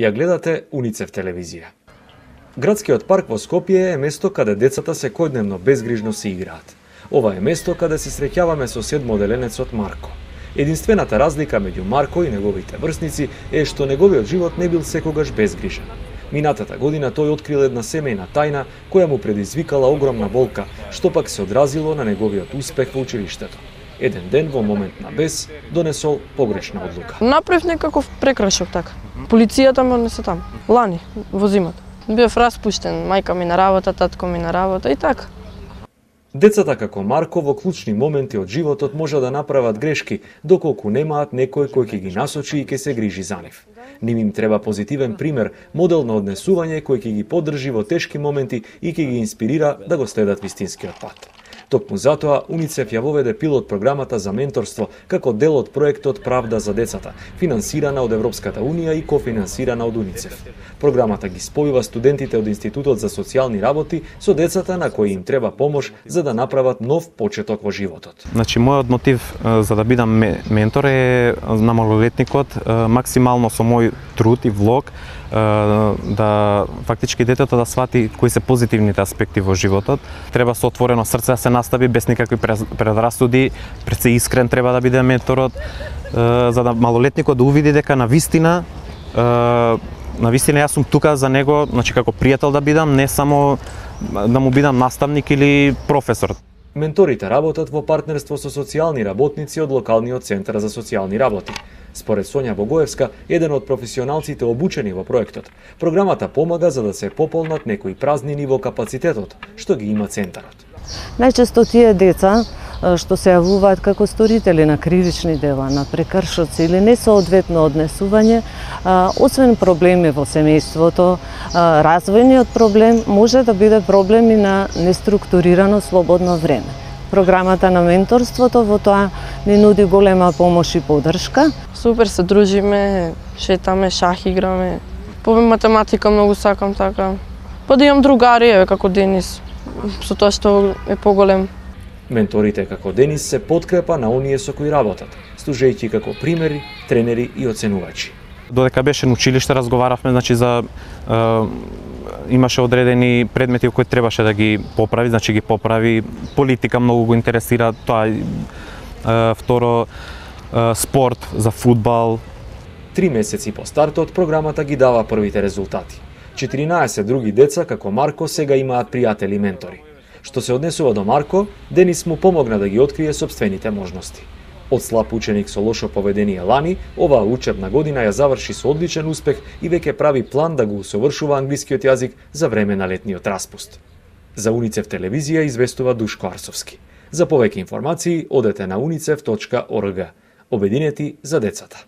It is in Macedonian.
Ја гледате Уницев телевизија. Градскиот парк во Скопје е место каде децата секојдневно безгрижно се играат. Ова е место каде се среќаваме со седмоделенецот Марко. Единствената разлика меѓу Марко и неговите врсници е што неговиот живот не бил секогаш безгрижен. Минатата година тој открил една семејна тајна која му предизвикала огромна болка, што пак се одразило на неговиот успех во училиштето. Еден ден во момент на бес донесол погрешна одлука. Направив некаков прекрашок така. Полицијата ме однесе таму, лани, во зимата. Бев распуштен, мајка ми на работа, татко ми на работа и така. Децата како Марко во клучни моменти од животот може да направат грешки, доколку немаат некој кој ќе ги насочи и ќе се грижи за нив. Ним им треба позитивен пример, модел на однесување кој ќе ги поддржи во тешки моменти и ќе ги инспирира да го следат вистинскиот пат. Токму затоа Уницев ја воведе пилот програмата за менторство како дел од проектот Правда за децата, финансирана од Европската унија и кофинансирана од Уницев. Програмата ги спојува студентите од Институтот за социјални работи со децата на кои им треба помош за да направат нов почеток во животот. Значи, мојот мотив за да бидам ментор е на малолетникот максимално со мој труд и влог да фактички детето да свати кои се позитивните аспекти во животот. Треба со отворено срце да се настави без никакви предрасуди, пред се искрен треба да биде менторот, за да малолетникот да увиди дека на вистина јас сум тука за него, значи како пријател да бидам, не само да му бидам наставник или професор. Менторите работат во партнерство со социјални работници од локалниот центар за социјални работи. Според Сонја Богоевска, еден од професионалците обучени во проектот, програмата помага за да се пополнат некои празнини во капацитетот што ги има центарот. Најчесто тие деца што се јавуваат како сторители на кривични дела, на прекршоци или несоодветно однесување, освен проблеми во семејството, развојниот проблем може да биде проблем и на неструктурирано слободно време. Програмата на менторството во тоа ни нуди голема помош и поддршка. Супер се дружиме, шетаме, шах играме. По математика многу сакам така. Па да имам другари, како Денис, со тоа што е поголем. Менторите како Денис се подкрепа на оние со кои работат, служејќи како примери, тренери и оценувачи. Додека беше на училиште разговаравме, значи за имаше одредени предмети кои требаше да ги поправи, значи ги поправи. Политика многу го интересира, тоа второ спорт за фудбал. 3 месеци по стартот програмата ги дава првите резултати. 14 други деца како Марко сега имаат пријатели ментори. Што се однесува до Марко, Денис му помогна да ги открие сопствените можности. Од слаб ученик со лошо поведение лани, оваа учебна година ја заврши со одличен успех и веќе прави план да го усовршува англискиот јазик за време на летниот распуст. За Уницев телевизија известува Душко Арсовски. За повеќе информации одете на unicef.org. Обединети за децата.